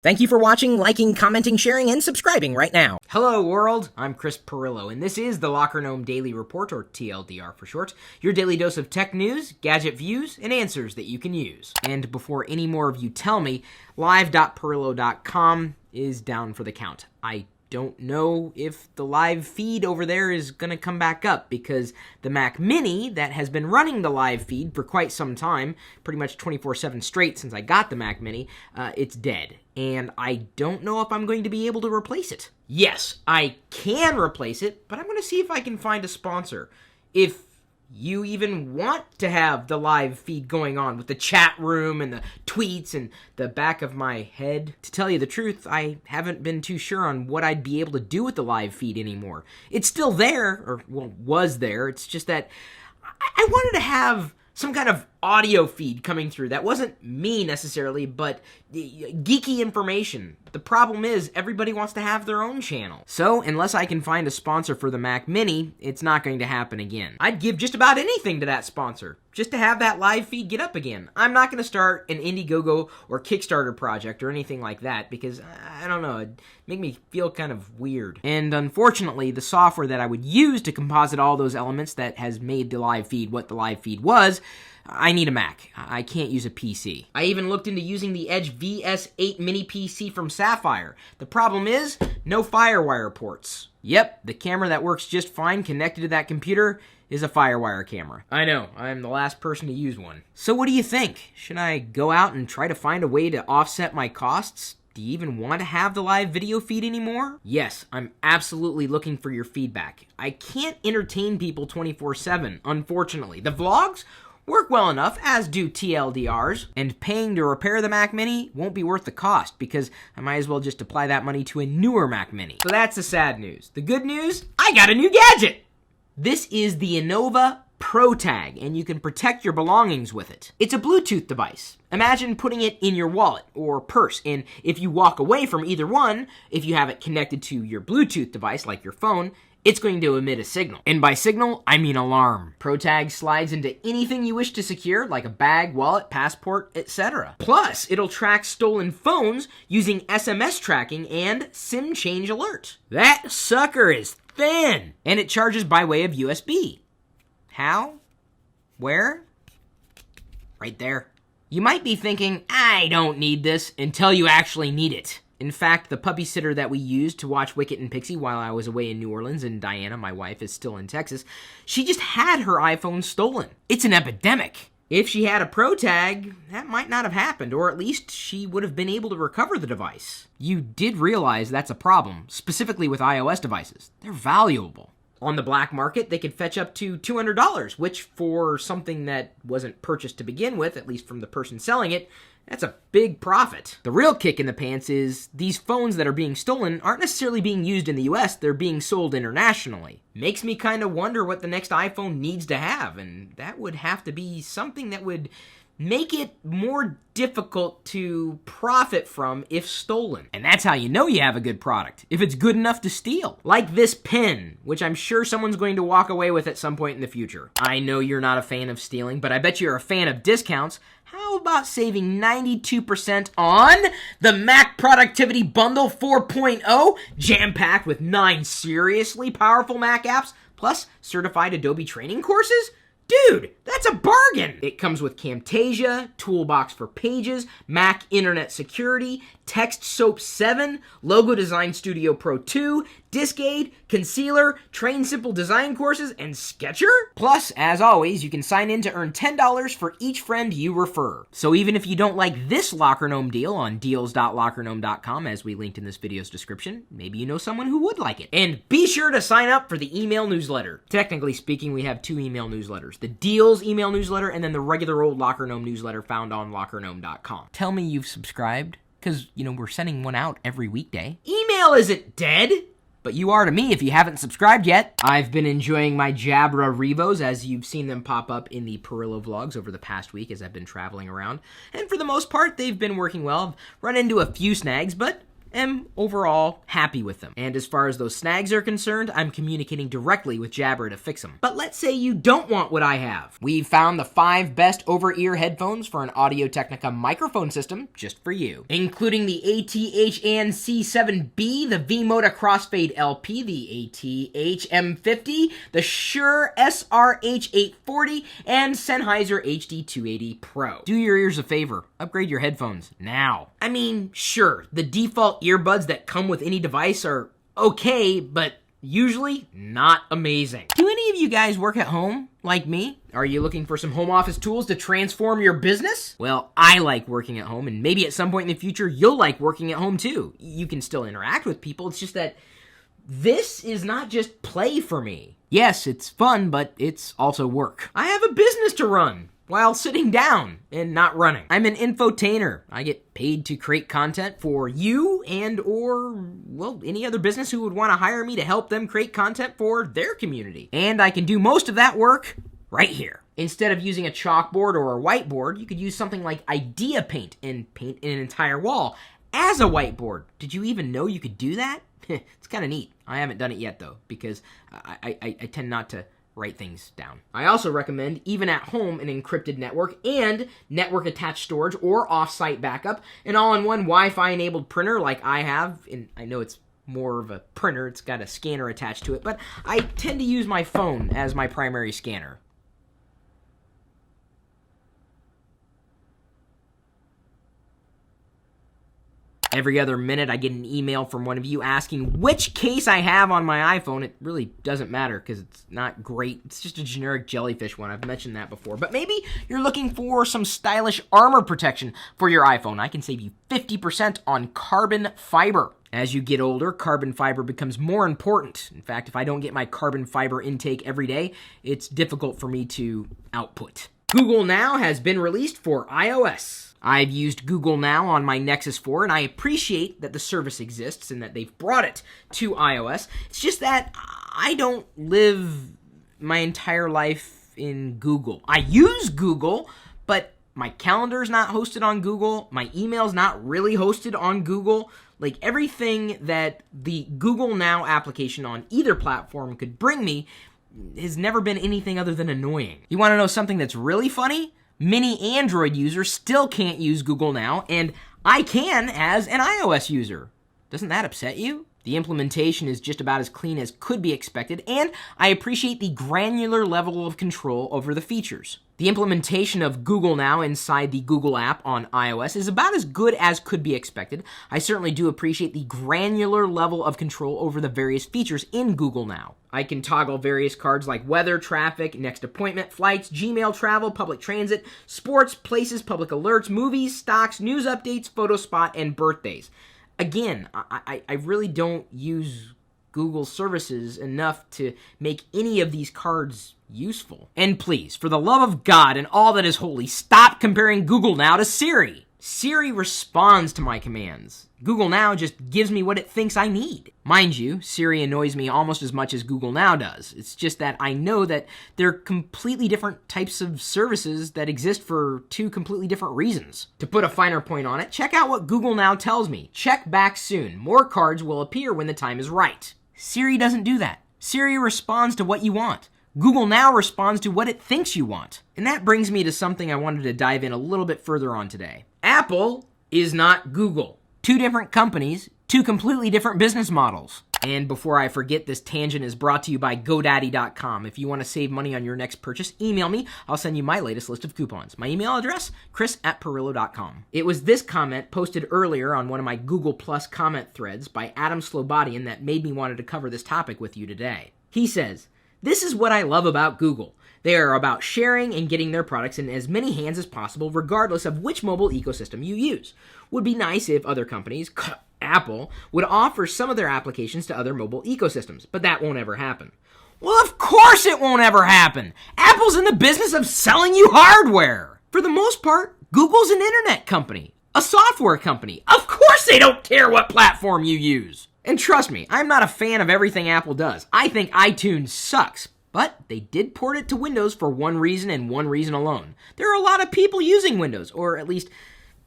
Thank you for watching, liking, commenting, sharing, and subscribing right now. Hello world, I'm Chris Pirillo, and this is the LockerGnome Daily Report, or TLDR for short, your daily dose of tech news, gadget views, and answers that you can use. And before any more of you tell me, live.pirillo.com is down for the count. I don't know if the live feed over there is going to come back up because the Mac Mini that has been running the live feed for quite some time, pretty much 24/7 straight since I got the Mac Mini, it's dead. And I don't know if I'm going to be able to replace it. Yes, I can replace it, but I'm going to see if I can find a sponsor. If you even want to have the live feed going on with the chat room and the tweets and the back of my head. To tell you the truth, I haven't been too sure on what I'd be able to do with the live feed anymore. It's still there, or well, was there. It's just that I wanted to have some kind of audio feed coming through that wasn't me necessarily, but geeky information. The problem is everybody wants to have their own channel. So unless I can find a sponsor for the Mac Mini, it's not going to happen again. I'd give just about anything to that sponsor just to have that live feed get up again. I'm not going to start an Indiegogo or Kickstarter project or anything like that because, I don't know, it'd make me feel kind of weird. And unfortunately, the software that I would use to composite all those elements that has made the live feed what the live feed was, I need a Mac. I can't use a PC. I even looked into using the Edge VS8 mini PC from Sapphire. The problem is, no FireWire ports. Yep, the camera that works just fine connected to that computer is a FireWire camera. I know, I'm the last person to use one. So what do you think? Should I go out and try to find a way to offset my costs? Do you even want to have the live video feed anymore? Yes, I'm absolutely looking for your feedback. I can't entertain people 24/7, unfortunately. The vlogs work well enough, as do TLDRs, and paying to repair the Mac Mini won't be worth the cost because I might as well just apply that money to a newer Mac Mini. So that's the sad news. The good news, I got a new gadget! This is the Innova ProTag, and you can protect your belongings with it. It's a Bluetooth device. Imagine putting it in your wallet or purse, and if you walk away from either one, if you have it connected to your Bluetooth device, like your phone, it's going to emit a signal. And by signal, I mean alarm. ProTag slides into anything you wish to secure, like a bag, wallet, passport, etc. Plus, it'll track stolen phones using SMS tracking and SIM change alert. That sucker is thin! And it charges by way of USB. How? Where? Right there. You might be thinking, I don't need this, until you actually need it. In fact, the puppy sitter that we used to watch Wicket and Pixie while I was away in New Orleans, and Diana, my wife, is still in Texas, she just had her iPhone stolen. It's an epidemic. If she had a ProTag, that might not have happened, or at least she would have been able to recover the device. You did realize that's a problem, specifically with iOS devices. They're valuable. On the black market, they could fetch up to $200, which for something that wasn't purchased to begin with, at least from the person selling it, that's a big profit. The real kick in the pants is these phones that are being stolen aren't necessarily being used in the US, they're being sold internationally. Makes me kind of wonder what the next iPhone needs to have, and that would have to be something that would make it more difficult to profit from if stolen. And that's how you know you have a good product, if it's good enough to steal. Like this pen, which I'm sure someone's going to walk away with at some point in the future. I know you're not a fan of stealing, but I bet you're a fan of discounts. How about saving 92% on the Mac Productivity Bundle 4.0, jam-packed with 9 seriously powerful Mac apps, plus certified Adobe training courses? Dude, that's a bargain! It comes with Camtasia, Toolbox for Pages, Mac Internet Security, Text Soap 7, Logo Design Studio Pro 2, Disk Aid, Concealer, Train Simple Design courses, and Sketcher? Plus, as always, you can sign in to earn $10 for each friend you refer. So even if you don't like this LockerGnome deal on deals.lockergnome.com, as we linked in this video's description, maybe you know someone who would like it. And be sure to sign up for the email newsletter. Technically speaking, we have 2 email newsletters. The Deals email newsletter and then the regular old LockerGnome newsletter found on lockergnome.com. Tell me you've subscribed, because, you know, we're sending one out every weekday. Email isn't dead! But you are to me if you haven't subscribed yet. I've been enjoying my Jabra Revos as you've seen them pop up in the Pirillo vlogs over the past week as I've been traveling around. And for the most part, they've been working well. I've run into a few snags, but am overall happy with them. And as far as those snags are concerned, I'm communicating directly with Jabra to fix them. But let's say you don't want what I have. We've found the 5 best over-ear headphones for an Audio-Technica microphone system just for you, including the ATH-AN C7B, the V-Moda Crossfade LP, the ATH-M50, the Shure SRH-840, and Sennheiser HD-280 Pro. Do your ears a favor. Upgrade your headphones now. I mean, sure, the default earbuds that come with any device are okay, but usually not amazing. Do any of you guys work at home like me? Are you looking for some home office tools to transform your business? Well, I like working at home, and maybe at some point in the future, you'll like working at home too. You can still interact with people. It's just that this is not just play for me. Yes, it's fun, but it's also work. I have a business to run while sitting down and not running. I'm an infotainer. I get paid to create content for you and well, any other business who would want to hire me to help them create content for their community. And I can do most of that work right here. Instead of using a chalkboard or a whiteboard, you could use something like Idea Paint and paint an entire wall as a whiteboard. Did you even know you could do that? It's kind of neat. I haven't done it yet though, because I tend not to write things down. I also recommend, even at home, an encrypted network and network-attached storage or off-site backup, an all-in-one Wi-Fi enabled printer like I have, and I know it's more of a printer, it's got a scanner attached to it, but I tend to use my phone as my primary scanner. Every other minute, I get an email from one of you asking which case I have on my iPhone. It really doesn't matter because it's not great. It's just a generic jellyfish one. I've mentioned that before. But maybe you're looking for some stylish armor protection for your iPhone. I can save you 50% on carbon fiber. As you get older, carbon fiber becomes more important. In fact, if I don't get my carbon fiber intake every day, it's difficult for me to output. Google Now has been released for iOS. I've used Google Now on my Nexus 4, and I appreciate that the service exists and that they've brought it to iOS. It's just that I don't live my entire life in Google. I use Google, but my calendar's not hosted on Google. My email's not really hosted on Google. Like, everything that the Google Now application on either platform could bring me has never been anything other than annoying. You want to know something that's really funny? Many Android users still can't use Google Now, and I can as an iOS user. Doesn't that upset you? The implementation is just about as clean as could be expected, and I appreciate the granular level of control over the features. The implementation of Google Now inside the Google app on iOS is about as good as could be expected. I certainly do appreciate the granular level of control over the various features in Google Now. I can toggle various cards like weather, traffic, next appointment, flights, Gmail, travel, public transit, sports, places, public alerts, movies, stocks, news updates, photo spot, and birthdays. Again, I really don't use Google services enough to make any of these cards useful. And please, for the love of God and all that is holy, stop comparing Google Now to Siri. Siri responds to my commands. Google Now just gives me what it thinks I need. Mind you, Siri annoys me almost as much as Google Now does. It's just that I know that they're completely different types of services that exist for two completely different reasons. To put a finer point on it, check out what Google Now tells me. Check back soon. More cards will appear when the time is right. Siri doesn't do that. Siri responds to what you want. Google Now responds to what it thinks you want. And that brings me to something I wanted to dive in a little bit further on today. Apple is not Google. Two different companies, two completely different business models. And before I forget, this tangent is brought to you by GoDaddy.com. If you want to save money on your next purchase, email me. I'll send you my latest list of coupons. My email address, chris@Pirillo.com. It was this comment posted earlier on one of my Google Plus comment threads by Adam Slobodian that made me want to cover this topic with you today. He says, "This is what I love about Google. They are about sharing and getting their products in as many hands as possible, regardless of which mobile ecosystem you use. Would be nice if other companies, Apple, would offer some of their applications to other mobile ecosystems, but that won't ever happen." Well, of course it won't ever happen. Apple's in the business of selling you hardware. For the most part, Google's an internet company, a software company. Of course they don't care what platform you use. And trust me, I'm not a fan of everything Apple does. I think iTunes sucks. But they did port it to Windows for one reason and one reason alone. There are a lot of people using Windows, or at least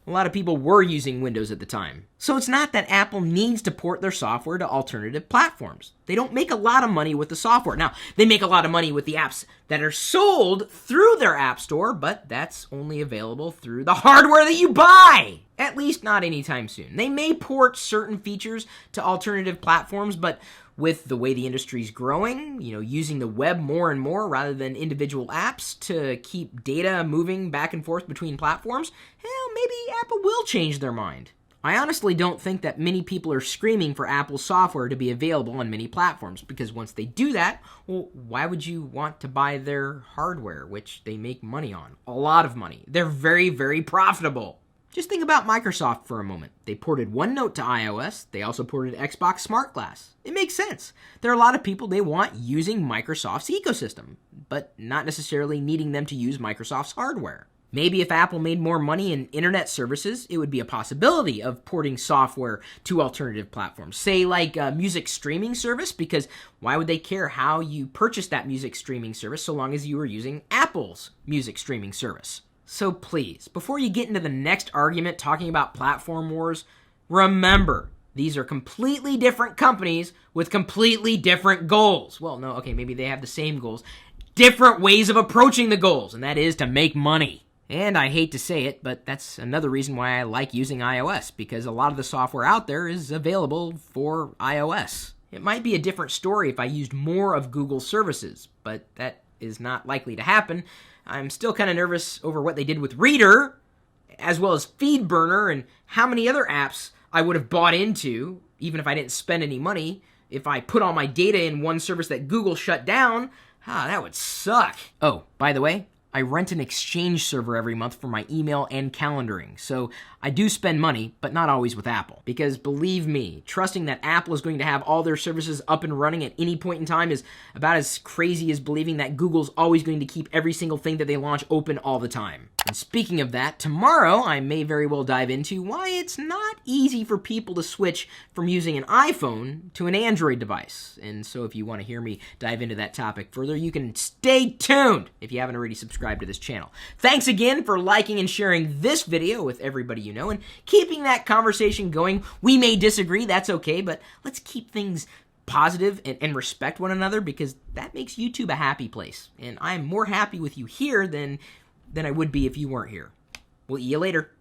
A lot of people were using Windows at the time. So it's not that Apple needs to port their software to alternative platforms. They don't make a lot of money with the software. Now, they make a lot of money with the apps that are sold through their app store, but that's only available through the hardware that you buy. At least not anytime soon. They may port certain features to alternative platforms, but with the way the industry's growing, using the web more and more rather than individual apps to keep data moving back and forth between platforms, maybe Apple will change their mind. I honestly don't think that many people are screaming for Apple's software to be available on many platforms, because once they do that, well, why would you want to buy their hardware, which they make money on? A lot of money. They're very, very profitable. Just think about Microsoft for a moment. They ported OneNote to iOS. They also ported Xbox Smart Glass. It makes sense. There are a lot of people they want using Microsoft's ecosystem, but not necessarily needing them to use Microsoft's hardware. Maybe if Apple made more money in internet services, it would be a possibility of porting software to alternative platforms. Say like a music streaming service, because why would they care how you purchase that music streaming service so long as you were using Apple's music streaming service? So please, before you get into the next argument talking about platform wars, remember, these are completely different companies with completely different goals. Well, no, okay, maybe they have the same goals. Different ways of approaching the goals, and that is to make money. And I hate to say it, but that's another reason why I like using iOS, because a lot of the software out there is available for iOS. It might be a different story if I used more of Google's services, but that is not likely to happen. I'm still kind of nervous over what they did with Reader, as well as FeedBurner, and how many other apps I would have bought into, even if I didn't spend any money. If I put all my data in one service that Google shut down, that would suck. Oh, by the way, I rent an Exchange server every month for my email and calendaring, so I do spend money, but not always with Apple. Because believe me, trusting that Apple is going to have all their services up and running at any point in time is about as crazy as believing that Google's always going to keep every single thing that they launch open all the time. And speaking of that, tomorrow I may very well dive into why it's not easy for people to switch from using an iPhone to an Android device. And so if you want to hear me dive into that topic further, you can stay tuned if you haven't already subscribed to this channel. Thanks again for liking and sharing this video with everybody you know and keeping that conversation going. We may disagree, that's okay, but let's keep things positive and respect one another, because that makes YouTube a happy place. And I'm more happy with you here than I would be if you weren't here. We'll see you later.